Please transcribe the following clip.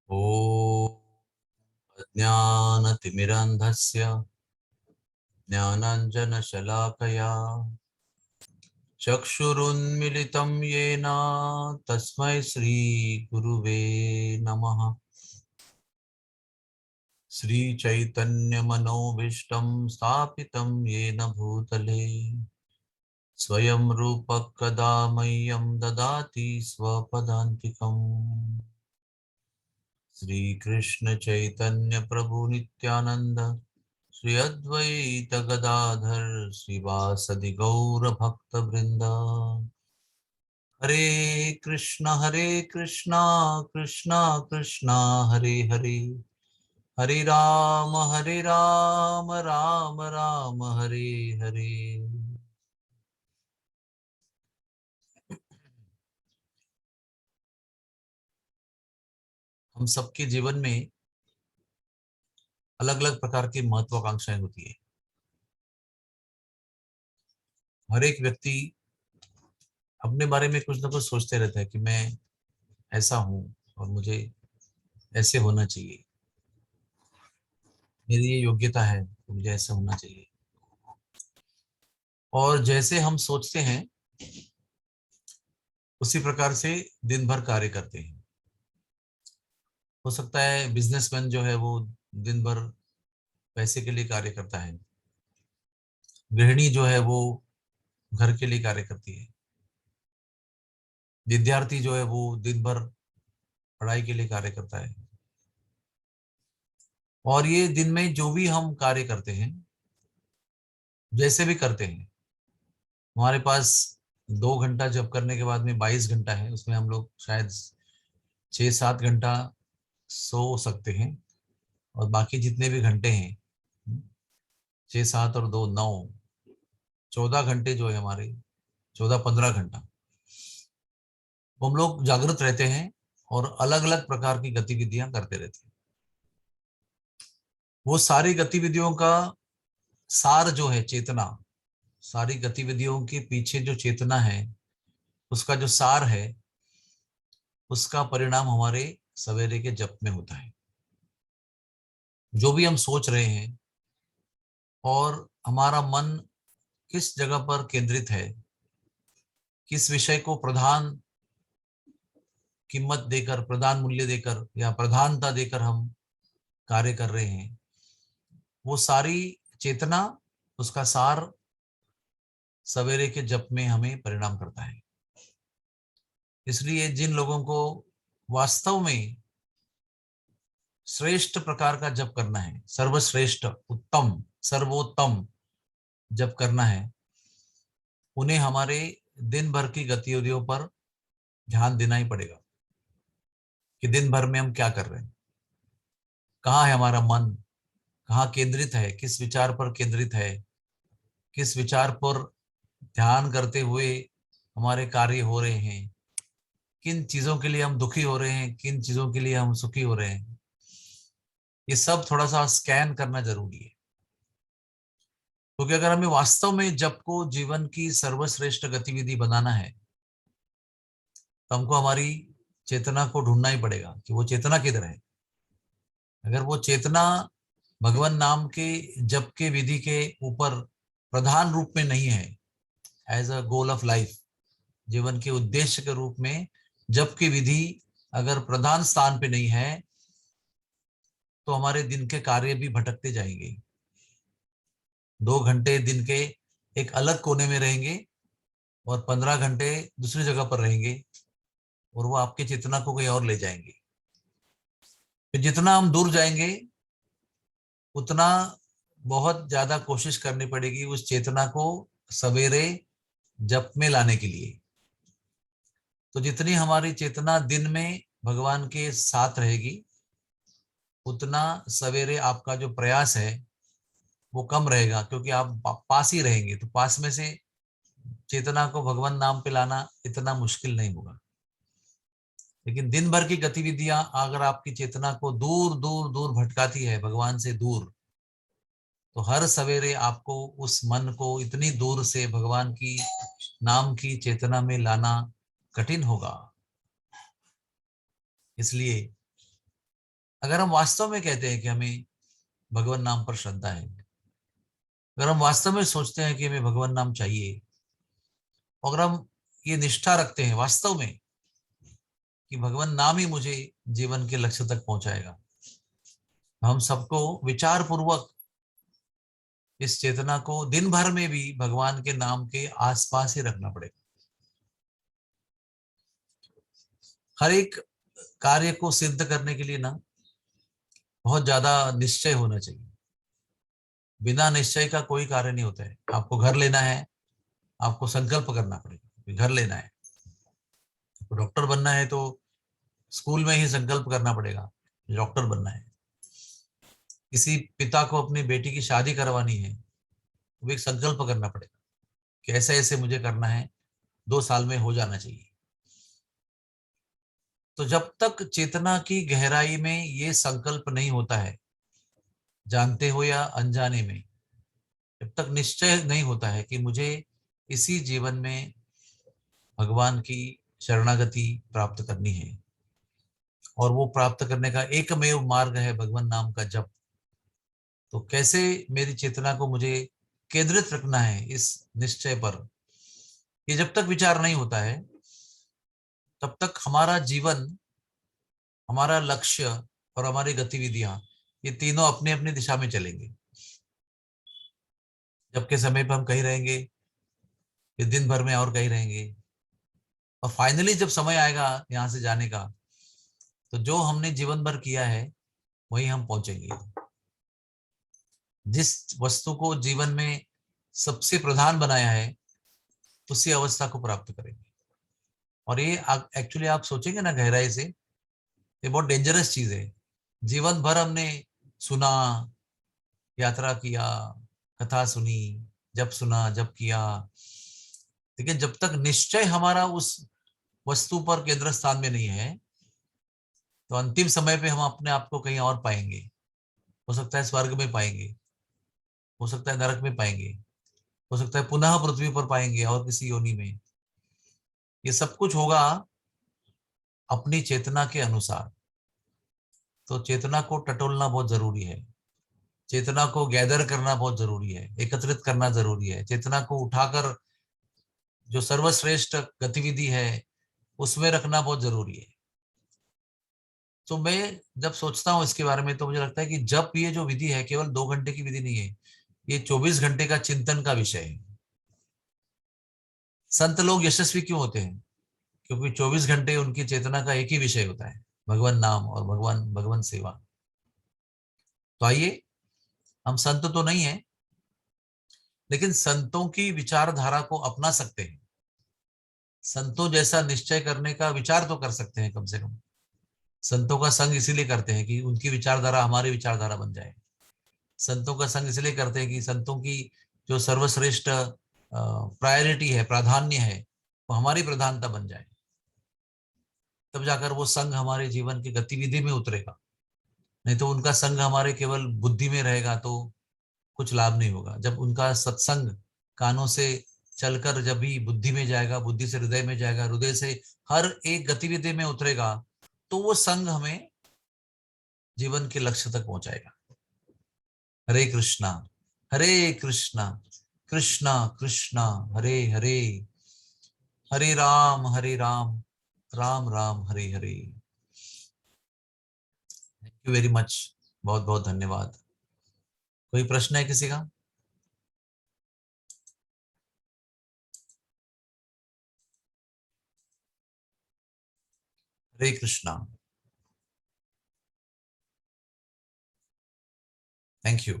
ॐ अज्ञानतिमिरान्धस्य ज्ञानाञ्जनशलाकया चक्षुरुन्मिलितं येन तस्मै श्रीगुरुवे नमः। श्रीचैतन्यमनोभीष्टं स्थापितं येन भूतले स्वयं रूपः कदा मह्यं ददाति स्वपदान्तिकम्। श्रीकृष्ण चैतन्य प्रभु नित्यानंद श्री अद्वैत गदाधर श्रीवासदि गौर भक्त वृंदा। हरे कृष्णा कृष्णा कृष्णा हरे हरे, हरे राम राम राम हरे हरे। हम सबके जीवन में अलग अलग प्रकार की महत्वाकांक्षाएं होती है। हर एक व्यक्ति अपने बारे में कुछ ना कुछ सोचते रहता है कि मैं ऐसा हूं और मुझे ऐसे होना चाहिए, मेरी ये योग्यता है तो मुझे ऐसा होना चाहिए। और जैसे हम सोचते हैं उसी प्रकार से दिन भर कार्य करते हैं। हो सकता है बिजनेसमैन जो है वो दिन भर पैसे के लिए कार्य करता है, गृहिणी जो है वो घर के लिए कार्य करती है, विद्यार्थी जो है वो दिन भर पढ़ाई के लिए कार्य करता है। और ये दिन में जो भी हम कार्य करते हैं, जैसे भी करते हैं, हमारे पास 2 घंटा जब करने के बाद में 22 घंटा है, उसमें हम लोग शायद 6-7 घंटा सो सकते हैं। और बाकी जितने भी घंटे हैं, 6, 7 और 2, 9, 14 घंटे जो है हमारे, 14-15 घंटा वो हम लोग जागृत रहते हैं और अलग अलग प्रकार की गतिविधियां करते रहते हैं। वो सारी गतिविधियों का सार जो है चेतना, सारी गतिविधियों के पीछे जो चेतना है, उसका जो सार है, उसका परिणाम हमारे सवेरे के जप में होता है। जो भी हम सोच रहे हैं और हमारा मन किस जगह पर केंद्रित है, किस विषय को प्रधान कीमत देकर, प्रधान मूल्य देकर या प्रधानता देकर हम कार्य कर रहे हैं, वो सारी चेतना, उसका सार सवेरे के जप में हमें परिणाम करता है। इसलिए जिन लोगों को वास्तव में श्रेष्ठ प्रकार का जप करना है, सर्वश्रेष्ठ, उत्तम, सर्वोत्तम जप करना है, उन्हें हमारे दिन भर की गतिविधियों पर ध्यान देना ही पड़ेगा कि दिन भर में हम क्या कर रहे हैं, कहाँ है हमारा मन, कहाँ केंद्रित है, किस विचार पर केंद्रित है, किस विचार पर ध्यान करते हुए हमारे कार्य हो रहे हैं, किन चीजों के लिए हम दुखी हो रहे हैं, किन चीजों के लिए हम सुखी हो रहे हैं। ये सब थोड़ा सा स्कैन करना जरूरी है, क्योंकि अगर हमें वास्तव में जप को जीवन की सर्वश्रेष्ठ गतिविधि बनाना है, तो हमको हमारी चेतना को ढूंढना ही पड़ेगा कि वो चेतना किधर है। अगर वो चेतना भगवान नाम के जप के विधि के ऊपर प्रधान रूप में नहीं है, as a goal of life, जीवन के उद्देश्य के रूप में जप की विधि अगर प्रधान स्थान पे नहीं है, तो हमारे दिन के कार्य भी भटकते जाएंगे। 2 घंटे दिन के एक अलग कोने में रहेंगे और 15 घंटे दूसरी जगह पर रहेंगे, और वो आपके चेतना को कहीं और ले जाएंगे। तो जितना हम दूर जाएंगे, उतना बहुत ज्यादा कोशिश करनी पड़ेगी उस चेतना को सवेरे जप में लाने के लिए। तो जितनी हमारी चेतना दिन में भगवान के साथ रहेगी, उतना सवेरे आपका जो प्रयास है वो कम रहेगा, क्योंकि आप पास ही रहेंगे। तो पास में से चेतना को भगवान नाम पे लाना इतना मुश्किल नहीं होगा। लेकिन दिन भर की गतिविधियां अगर आपकी चेतना को दूर दूर दूर भटकाती है भगवान से दूर, तो हर सवेरे आपको उस मन को इतनी दूर से भगवान की नाम की चेतना में लाना कठिन होगा। इसलिए अगर हम वास्तव में कहते हैं कि हमें भगवान नाम पर श्रद्धा है, अगर हम वास्तव में सोचते हैं कि हमें भगवान नाम चाहिए, अगर हम ये निष्ठा रखते हैं वास्तव में कि भगवान नाम ही मुझे जीवन के लक्ष्य तक पहुंचाएगा, हम सबको विचार पूर्वक इस चेतना को दिन भर में भी भगवान के नाम के आसपास ही रखना पड़ेगा। हर एक कार्य को सिद्ध करने के लिए ना बहुत ज्यादा निश्चय होना चाहिए। बिना निश्चय का कोई कार्य नहीं होता है। आपको घर लेना है, आपको संकल्प करना पड़ेगा, घर लेना है। आपको डॉक्टर बनना है तो स्कूल में ही संकल्प करना पड़ेगा, डॉक्टर बनना है। किसी पिता को अपनी बेटी की शादी करवानी है तो एक संकल्प करना पड़ेगा कि ऐसे ऐसे मुझे करना है, 2 साल में हो जाना चाहिए। तो जब तक चेतना की गहराई में ये संकल्प नहीं होता है, जानते हो या अनजाने में, जब तक निश्चय नहीं होता है कि मुझे इसी जीवन में भगवान की शरणागति प्राप्त करनी है और वो प्राप्त करने का एकमेव मार्ग है भगवान नाम का जप, तो कैसे मेरी चेतना को मुझे केंद्रित रखना है इस निश्चय पर, ये जब तक विचार नहीं होता है तब तक हमारा जीवन, हमारा लक्ष्य और हमारी गतिविधियां, ये तीनों अपनी अपनी दिशा में चलेंगे। जबकि समय पर हम कहीं रहेंगे, फिर दिन भर में और कहीं रहेंगे, और फाइनली जब समय आएगा यहाँ से जाने का, तो जो हमने जीवन भर किया है वही हम पहुंचेंगे। जिस वस्तु को जीवन में सबसे प्रधान बनाया है उसी अवस्था को प्राप्त करेंगे। और ये एक्चुअली आप सोचेंगे ना गहराई से, ये बहुत डेंजरस चीज है। जीवन भर हमने सुना, यात्रा किया, कथा सुनी, जब सुना जब किया, लेकिन जब तक निश्चय हमारा उस वस्तु पर केंद्र स्थान में नहीं है, तो अंतिम समय पे हम अपने आप को कहीं और पाएंगे। हो सकता है स्वर्ग में पाएंगे, हो सकता है नरक में पाएंगे, हो सकता है पुनः पृथ्वी पर पाएंगे और किसी योनि में। ये सब कुछ होगा अपनी चेतना के अनुसार। तो चेतना को टटोलना बहुत जरूरी है, चेतना को गैदर करना बहुत जरूरी है, एकत्रित करना जरूरी है। चेतना को उठाकर जो सर्वश्रेष्ठ गतिविधि है उसमें रखना बहुत जरूरी है। तो मैं जब सोचता हूँ इसके बारे में तो मुझे लगता है कि जब ये जो विधि है केवल 2 घंटे की विधि नहीं है, ये 24 घंटे का चिंतन का विषय है। संत लोग यशस्वी क्यों होते हैं? क्योंकि 24 घंटे उनकी चेतना का एक ही विषय होता है, भगवान नाम और भगवान भगवान सेवा। तो आइए, हम संत तो नहीं है, लेकिन संतों की विचारधारा को अपना सकते हैं। संतों जैसा निश्चय करने का विचार तो कर सकते हैं कम से कम। संतों का संग इसीलिए करते हैं कि उनकी विचारधारा हमारी विचारधारा बन जाए। संतों का संग इसलिए करते हैं कि संतों की जो सर्वश्रेष्ठ प्रायोरिटी है, प्राधान्य है, वो हमारी प्रधानता बन जाए। तब जाकर वो संग हमारे जीवन की गतिविधि में उतरेगा। नहीं तो उनका संग हमारे केवल बुद्धि में रहेगा तो कुछ लाभ नहीं होगा। जब उनका सत्संग कानों से चलकर जब भी बुद्धि में जाएगा, बुद्धि से हृदय में जाएगा, हृदय से हर एक गतिविधि में उतरेगा, तो वो संग हमें जीवन के लक्ष्य तक पहुंचाएगा। Hare Krishna, Hare Krishna, Krishna Krishna, Hare Hare, Hare Ram, Ram Ram Hare Hare. Thank you very much, बहुत बहुत धन्यवाद। कोई प्रश्न है किसी का? हरे कृष्णा। Thank you.